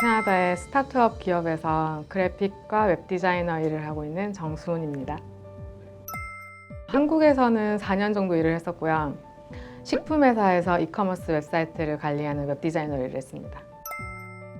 캐나다의 스타트업 기업에서 그래픽과 웹 디자이너 일을 하고 있는 정수은입니다. 한국에서는 4년 정도 일을 했었고요. 식품회사에서 이커머스 웹사이트를 관리하는 웹 디자이너 일을 했습니다.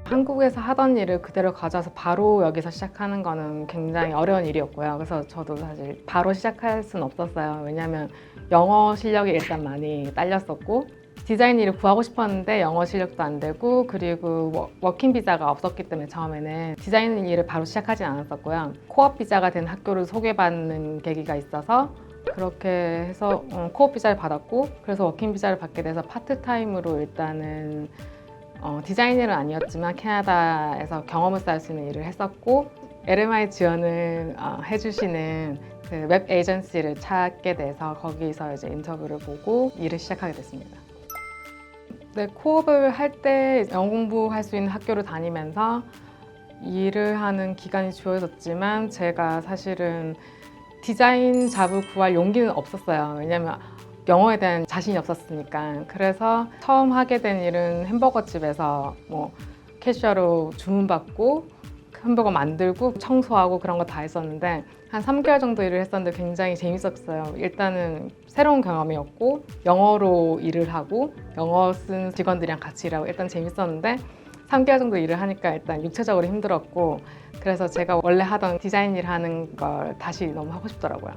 한국에서 하던 일을 그대로 가져와서 바로 여기서 시작하는 거는 굉장히 어려운 일이었고요. 그래서 저도 사실 바로 시작할 수는 없었어요. 왜냐하면 영어 실력이 일단 많이 딸렸었고 디자인 일을 구하고 싶었는데 영어 실력도 안 되고 그리고 워킹 비자가 없었기 때문에 처음에는 디자인 일을 바로 시작하지 않았었고요. 코업 비자가 된 학교를 소개받는 계기가 있어서 그렇게 해서 코업 비자를 받았고 그래서 워킹 비자를 받게 돼서 파트타임으로 일단은 디자인 일은 아니었지만 캐나다에서 경험을 쌓을 수 있는 일을 했었고 LMI 지원을 해주시는 그 웹 에이전시를 찾게 돼서 거기서 이제 인터뷰를 보고 일을 시작하게 됐습니다. 네, 코업을 할 때 영어 공부할 수 있는 학교를 다니면서 일을 하는 기간이 주어졌지만 제가 사실은 디자인 잡을 구할 용기는 없었어요. 왜냐면 영어에 대한 자신이 없었으니까. 그래서 처음 하게 된 일은 햄버거 집에서 캐셔로 주문받고 햄버거 만들고 청소하고 그런 거 다 했었는데 한 3개월 정도 일을 했었는데 굉장히 재밌었어요. 일단은 새로운 경험이었고 영어로 일을 하고 영어 쓴 직원들이랑 같이 일하고 일단 재밌었는데 3개월 정도 일을 하니까 일단 육체적으로 힘들었고 그래서 제가 원래 하던 디자인 일 하는 걸 다시 너무 하고 싶더라고요.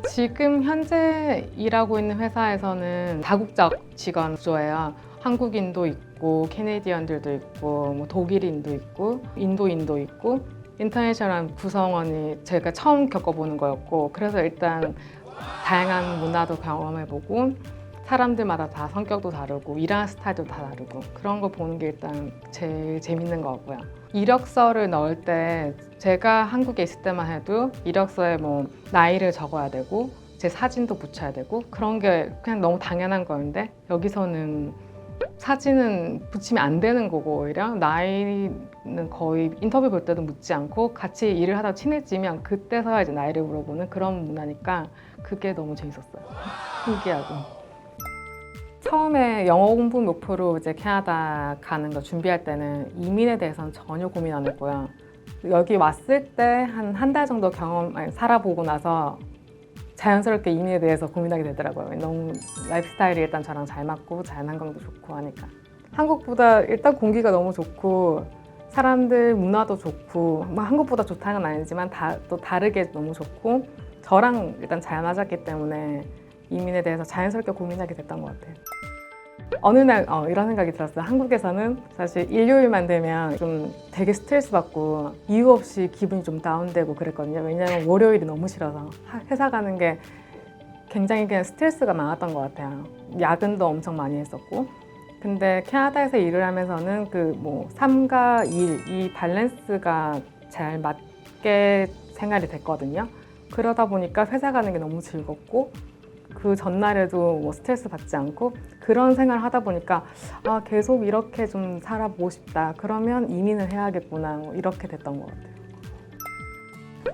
지금 현재 일하고 있는 회사에서는 다국적 직원 구조예요. 한국인도 있고 캐네디언들도 있고 독일인도 있고 인도인도 있고 인터내셔널한 구성원이 제가 처음 겪어보는 거였고 그래서 일단 다양한 문화도 경험해보고 사람들마다 다 성격도 다르고 일하는 스타일도 다 다르고 그런 거 보는 게 일단 제일 재밌는 것 같고요. 이력서를 넣을 때 제가 한국에 있을 때만 해도 이력서에 나이를 적어야 되고 제 사진도 붙여야 되고 그런 게 그냥 너무 당연한 거였는데 여기서는 사진은 붙이면 안 되는 거고 오히려 나이는 거의 인터뷰 볼 때도 묻지 않고 같이 일을 하다 친해지면 그때서야 이제 나이를 물어보는 그런 문화니까 그게 너무 재밌었어요. 신기하고. 처음에 영어 공부 목표로 이제 캐나다 가는 거 준비할 때는 이민에 대해서는 전혀 고민 안 했고요. 여기 왔을 때 한 달 정도 살아보고 나서 자연스럽게 이민에 대해서 고민하게 되더라고요. 너무 라이프스타일이 일단 저랑 잘 맞고 자연환경도 좋고 하니까. 한국보다 일단 공기가 너무 좋고 사람들 문화도 좋고 한국보다 좋다는 건 아니지만 또 다르게 너무 좋고 저랑 일단 잘 맞았기 때문에 이민에 대해서 자연스럽게 고민하게 됐던 것 같아요. 어느 날 이런 생각이 들었어요. 한국에서는 사실 일요일만 되면 좀 되게 스트레스 받고 이유 없이 기분이 좀 다운되고 그랬거든요. 왜냐하면 월요일이 너무 싫어서 회사 가는 게 굉장히 그냥 스트레스가 많았던 것 같아요. 야근도 엄청 많이 했었고 근데 캐나다에서 일을 하면서는 삶과 일, 이 밸런스가 잘 맞게 생활이 됐거든요. 그러다 보니까 회사 가는 게 너무 즐겁고 그 전날에도 스트레스 받지 않고 그런 생활을 하다 보니까 계속 이렇게 좀 살아보고 싶다. 그러면 이민을 해야겠구나. 이렇게 됐던 것 같아요.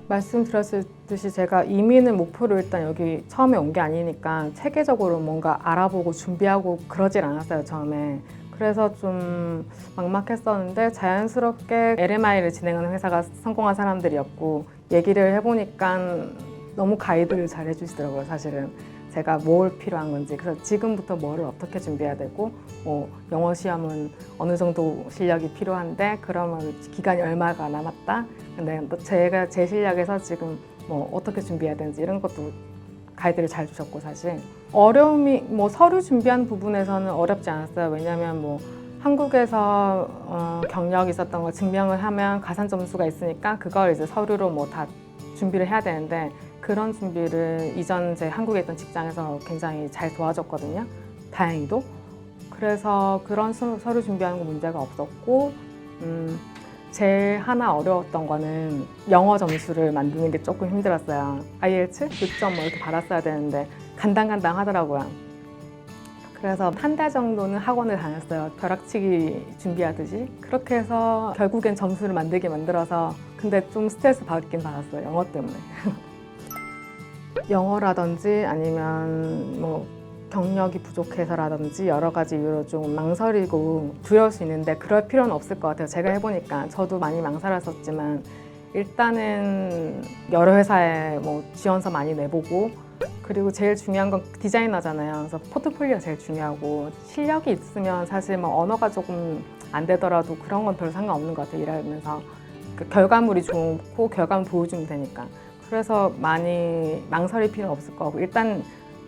말씀드렸듯이 제가 이민을 목표로 일단 여기 처음에 온 게 아니니까 체계적으로 뭔가 알아보고 준비하고 그러질 않았어요, 처음에. 그래서 좀 막막했었는데 자연스럽게 LMI를 진행하는 회사가 성공한 사람들이었고 얘기를 해보니까 너무 가이드를 잘 해주시더라고요, 사실은. 제가 뭘 필요한 건지 그래서 지금부터 뭐를 어떻게 준비해야 되고 영어 시험은 어느 정도 실력이 필요한데 그러면 기간이 얼마가 남았다 근데 제가 제 실력에서 지금 어떻게 준비해야 되는지 이런 것도 가이드를 잘 주셨고 사실 어려움이 서류 준비하는 부분에서는 어렵지 않았어요. 왜냐하면 한국에서 경력이 있었던 걸 증명을 하면 가산 점수가 있으니까 그걸 이제 서류로 다 준비를 해야 되는데 그런 준비를 이전 제 한국에 있던 직장에서 굉장히 잘 도와줬거든요. 다행히도. 그래서 그런 서류 준비하는 거 문제가 없었고 제일 하나 어려웠던 거는 영어 점수를 만드는 게 조금 힘들었어요. IELTS 6점 이렇게 받았어야 되는데 간당간당 하더라고요. 그래서 한 달 정도는 학원을 다녔어요. 벼락치기 준비하듯이. 그렇게 해서 결국엔 점수를 만들어서 근데 좀 스트레스 받긴 받았어요. 영어 때문에. 영어라든지 아니면 경력이 부족해서라든지 여러 가지 이유로 좀 망설이고 두려울 수 있는데 그럴 필요는 없을 것 같아요. 제가 해보니까 저도 많이 망설였었지만 일단은 여러 회사에 뭐 지원서 많이 내보고 그리고 제일 중요한 건 디자이너잖아요. 그래서 포트폴리오가 제일 중요하고 실력이 있으면 사실 뭐 언어가 조금 안 되더라도 그런 건 별 상관없는 것 같아요. 일하면서 그 결과물이 좋고 결과물 보여주면 되니까. 그래서 많이 망설일 필요는 없을 거고 일단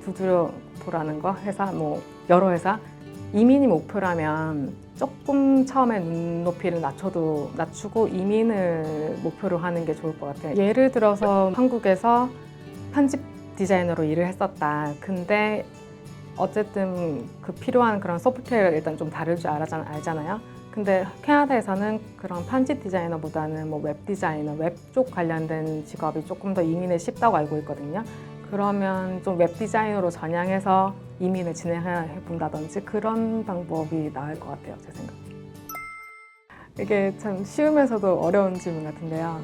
두드려 보라는 거 회사 뭐 여러 회사 이민이 목표라면 조금 처음에 눈높이를 낮추고 이민을 목표로 하는 게 좋을 것 같아요. 예를 들어서 한국에서 편집 디자이너로 일을 했었다. 근데 어쨌든 그 필요한 그런 소프트웨어를 일단 좀 다룰 줄 알잖아요. 근데 캐나다에서는 그런 편집 디자이너보다는 뭐 웹 디자이너, 웹 쪽 관련된 직업이 조금 더 이민에 쉽다고 알고 있거든요. 그러면 좀 웹 디자이너로 전향해서 이민을 진행해 본다든지 그런 방법이 나을 것 같아요, 제 생각에. 이게 참 쉬우면서도 어려운 질문 같은데요.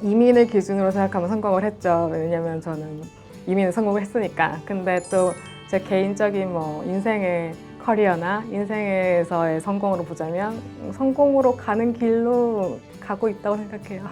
이민을 기준으로 생각하면 성공을 했죠. 왜냐면 저는 이민을 성공을 했으니까. 근데 또 제 개인적인 뭐 인생의 커리어나 인생에서의 성공으로 보자면 성공으로 가는 길로 가고 있다고 생각해요.